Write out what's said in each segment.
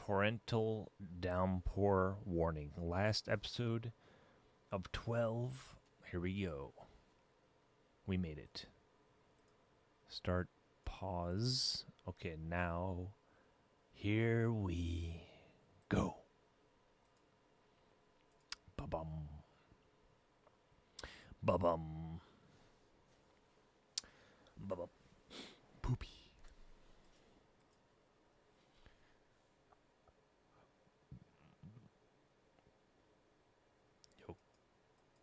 torrential downpour warning. Last episode of 12. Here we go. We made it. Start, pause. Okay, now here we go. Ba-bum. Ba-bum. Ba-bum. Poopy. Yo,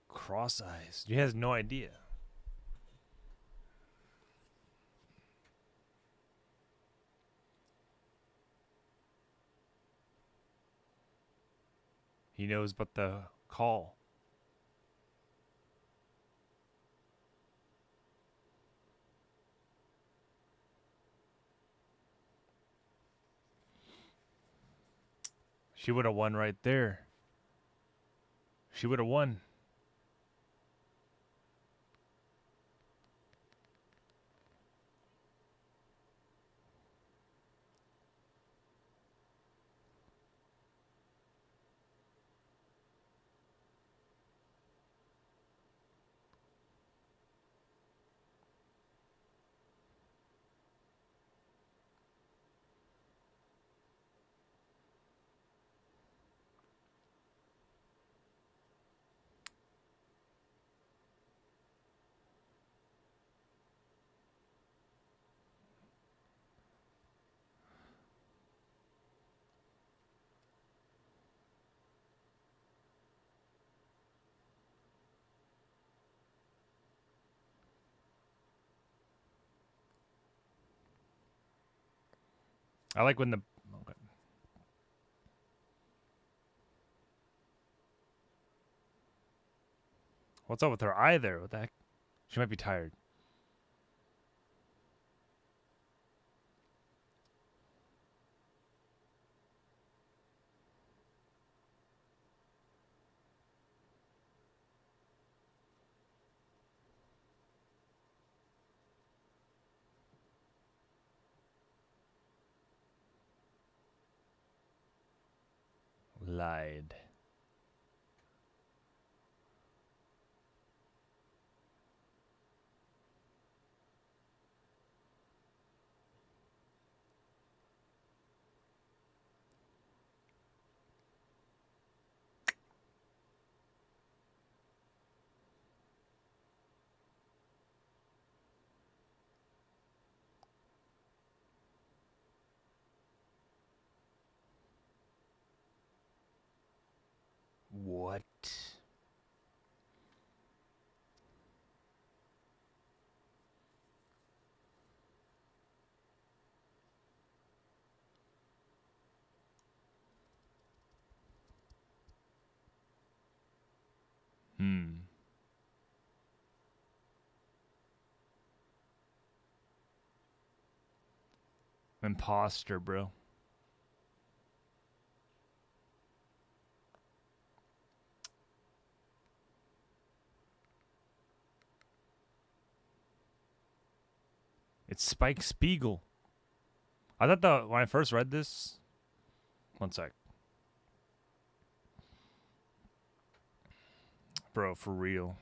cross eyes. He has no idea. He knows but the call. She would have won right there. She would have won. I like when the... Okay. What's up with her eye there? What the heck? She might be tired. Lied. What? Imposter, bro. It's Spike Spiegel. I thought when I first read this... One sec. Bro, for real.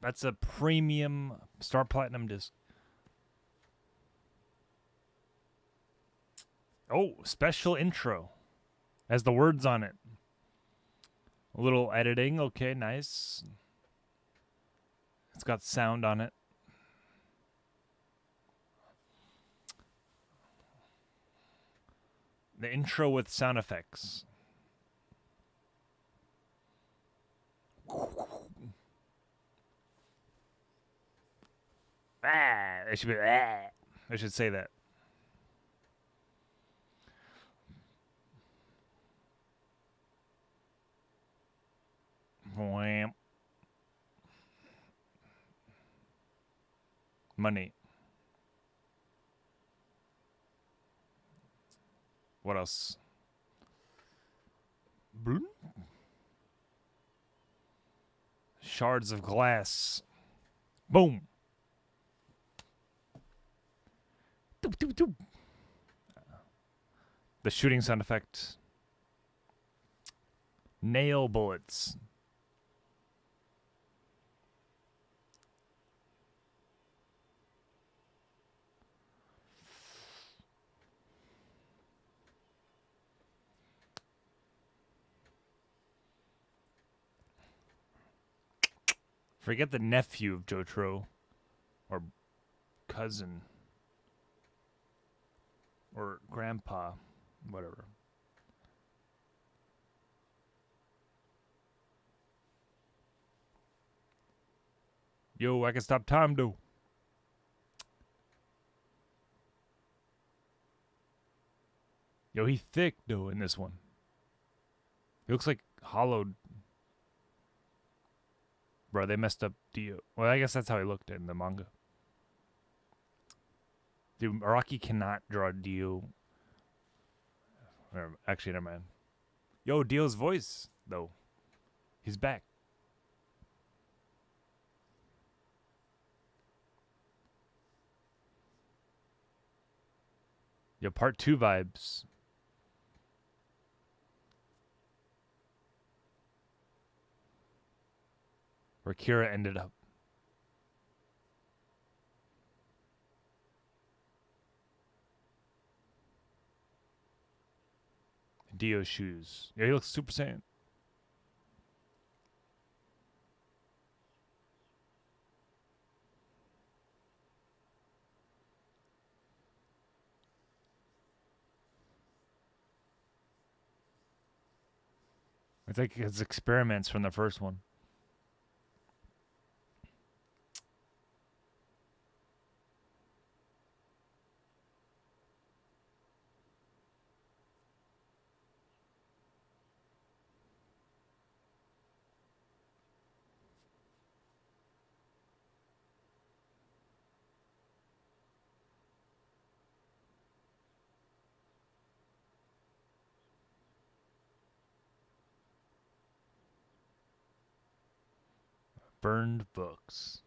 That's a premium Star Platinum disc. Oh, special intro. Has the words on it. A little editing. Okay, nice. It's got sound on it. The intro with sound effects. It should be. It should say that. Wham. Money. What else? Bloom. Shards of glass. Boom. Doop, doop, doop. The shooting sound effect. Nail bullets. Forget the nephew of Jotaro. Or cousin. Or grandpa. Whatever. Yo, I can stop time though. Yo, he thick though in this one. He looks like hollowed. Bro, they messed up Dio. Well, I guess that's how he looked in the manga. Dude, Araki cannot draw Dio. Actually, never mind. Yo, Dio's voice, though. He's back. Yo, part 2 vibes. Where Kira ended up. Dio's shoes. Yeah, he looks Super Saiyan. It's like his experiments from the first one. Burned books.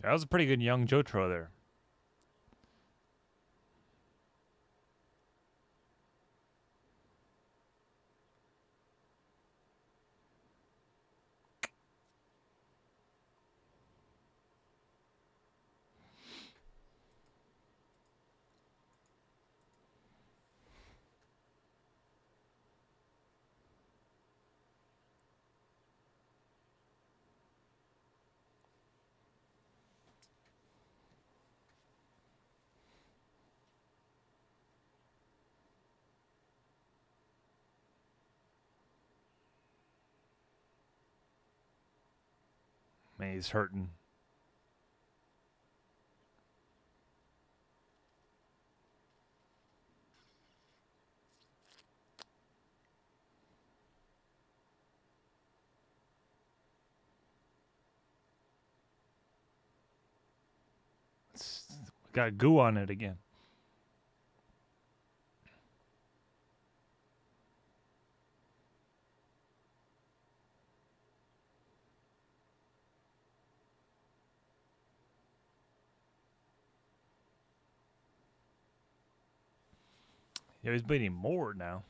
That was a pretty good young Jotaro there. Man, he's hurting. Got goo on it again. Yeah, he's bleeding more now.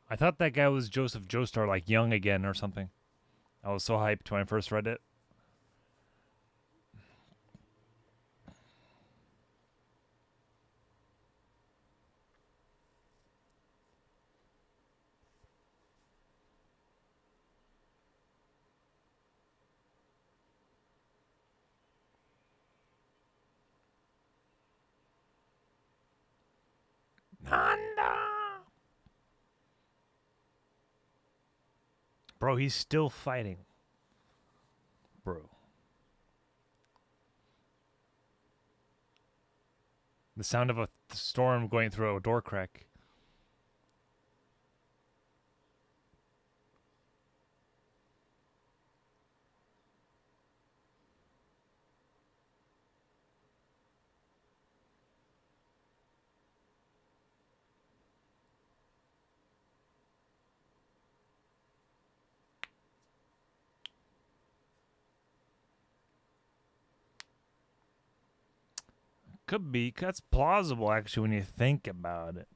I thought that guy was Joseph Joestar, like young again or something. I was so hyped when I first read it. Bro, he's still fighting. Bro. The sound of a storm going through a door crack. Could be. That's plausible, actually, when you think about it.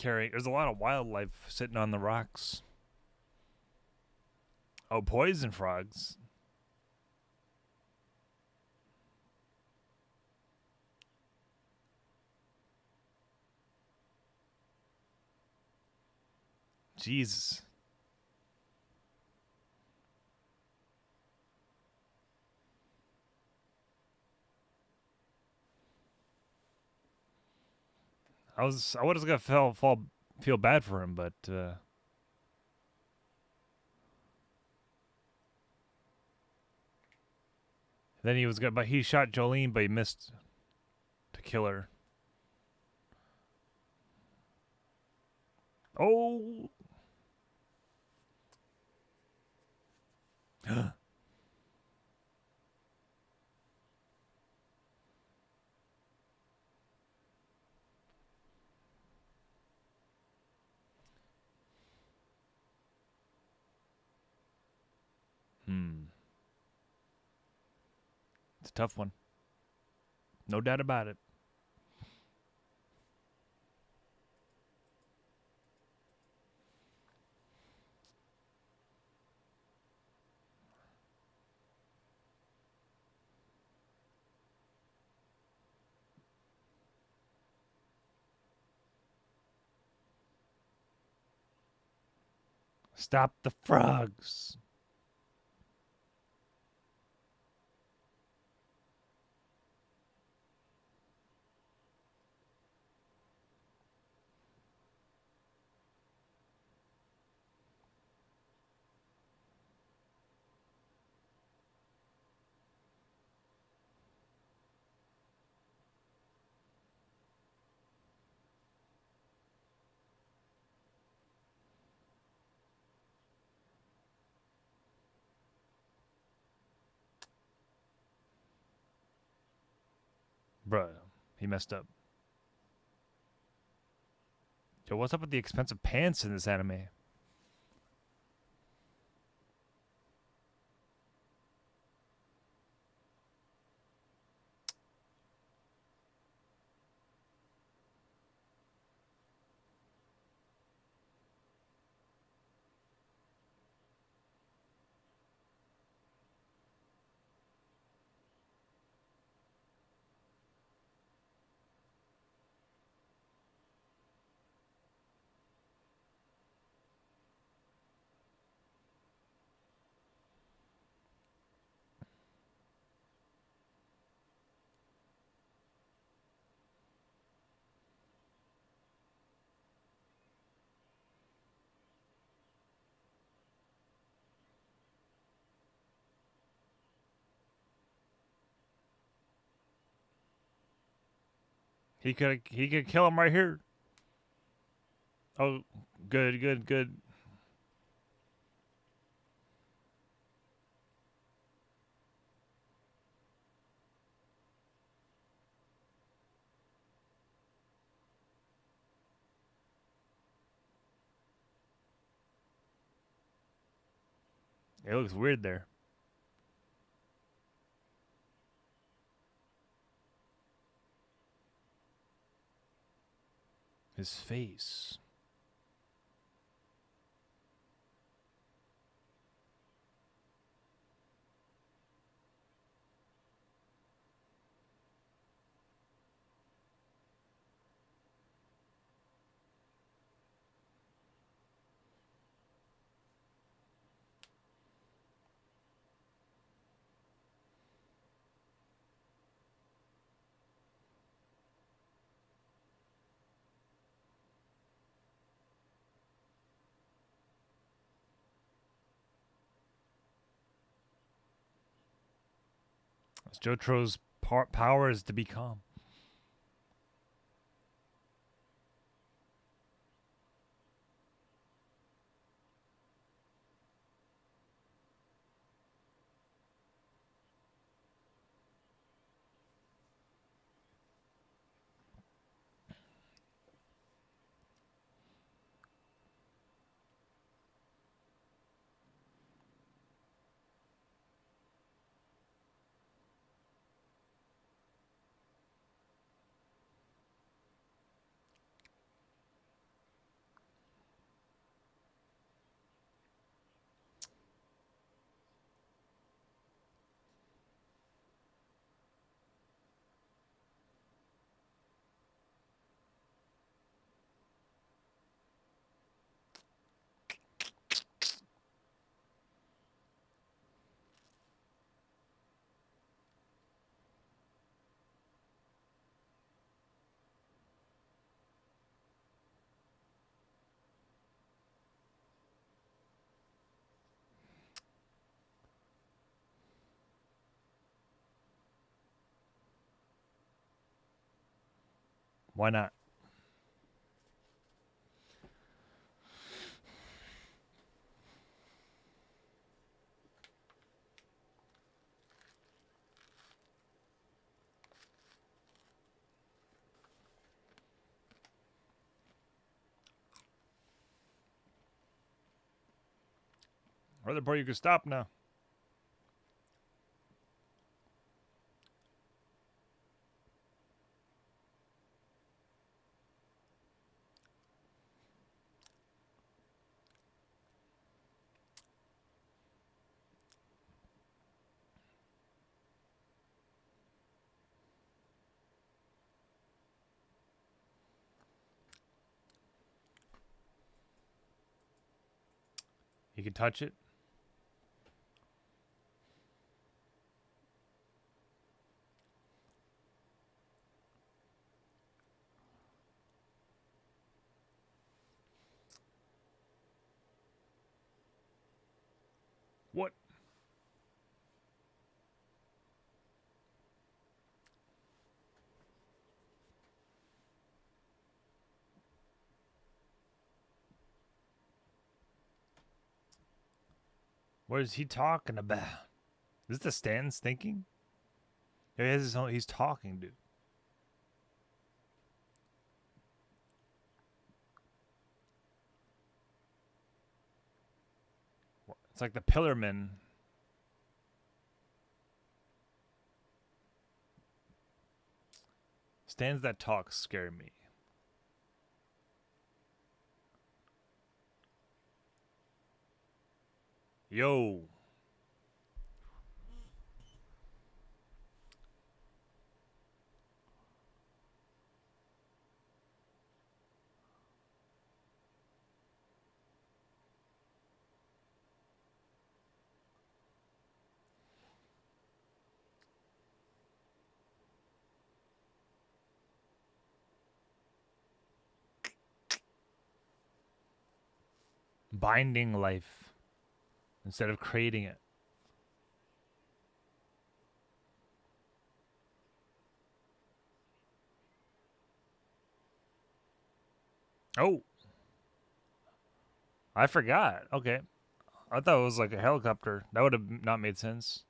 There's a lot of wildlife sitting on the rocks. Oh, poison frogs. Jesus. I was gonna feel bad for him, but then he was good. But he shot Jolene, but he missed to kill her. Oh. It's a tough one. No doubt about it. Stop the frogs. Bruh, he messed up. Yo, what's up with the expensive pants in this anime? He could kill him right here. Oh, good. It looks weird there. His face. Jotro's power is to be calm. Why not? Other part, you can stop now. You can touch it. What? What is he talking about? Is this the Stan's thinking? He has his own, he's talking, dude. It's like the Pillarmen. Stans that talk scare me. Yo. Binding life instead of creating it. Oh. I forgot. Okay. I thought it was like a helicopter. That would have not made sense.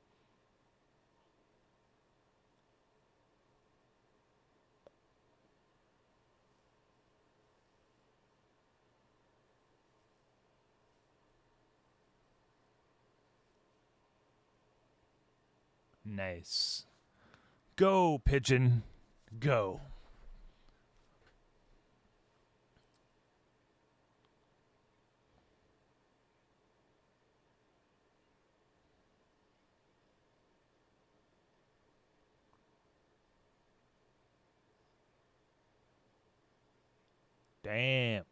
Nice. Go, pigeon. Go. Damn.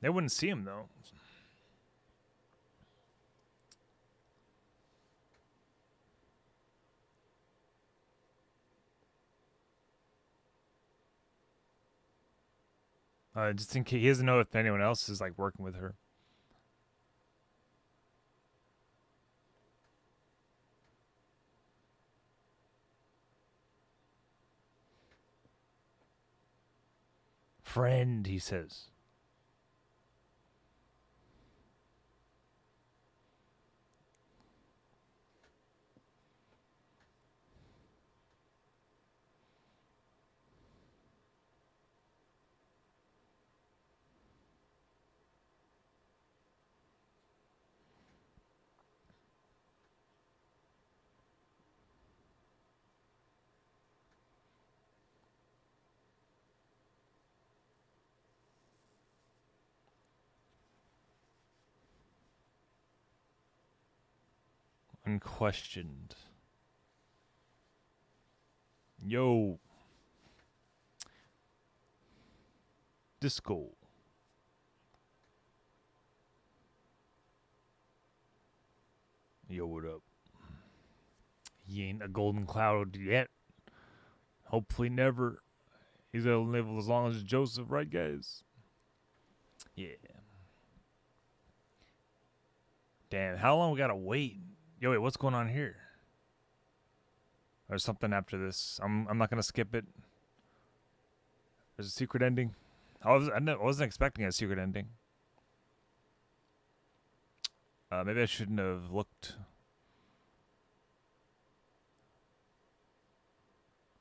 They wouldn't see him though. Just in case he doesn't know if anyone else is like working with her. Friend, he says. Unquestioned. Yo. Disco. Yo, what up? He ain't a golden cloud yet. Hopefully never. He's gonna live as long as Joseph, right, guys? Yeah. Damn, how long we gotta wait? Yo, wait, what's going on here? There's something after this. I'm not gonna skip it. There's a secret ending. I wasn't expecting a secret ending. Maybe I shouldn't have looked.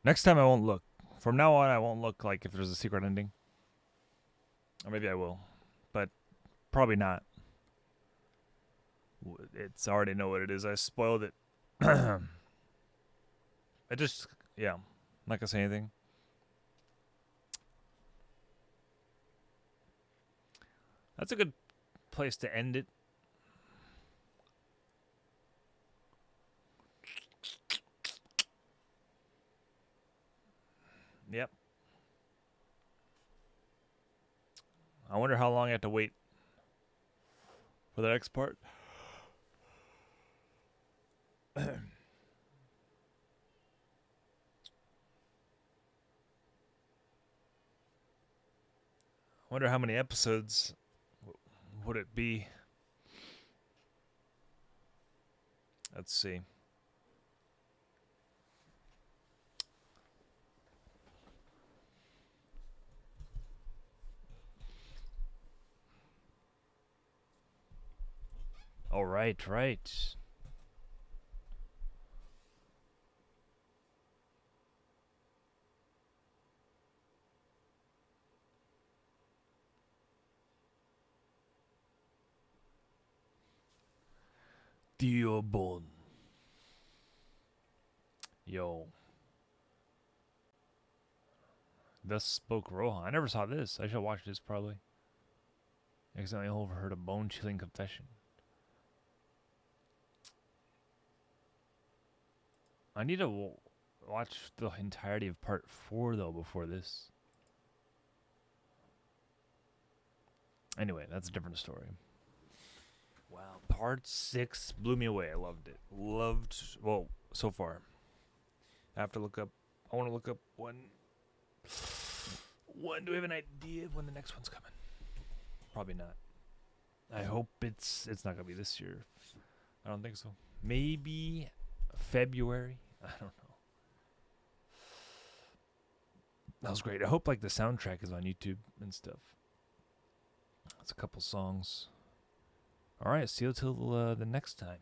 Next time I won't look. From now on, I won't look like if there's a secret ending. Or maybe I will. But probably not. It's I already know what it is. I spoiled it. I just, yeah. I'm not gonna say anything. That's a good place to end it. Yep. I wonder how long I have to wait for the next part. I wonder how many episodes would it be? Let's see. All right, right. Diobon. Yo. Thus spoke Rohan. I never saw this. I should watch this probably. Accidentally overheard a bone-chilling confession. I need to watch the entirety of part 4 though before this. Anyway, that's a different story. Wow, part 6 blew me away. I loved it. Well, so far. I have to look up. I want to look up when. When do we have an idea of when the next one's coming? Probably not. I hope it's not gonna be this year. I don't think so. Maybe February. I don't know. That was great. I hope like the soundtrack is on YouTube and stuff. That's a couple songs. All right. See you till the next time.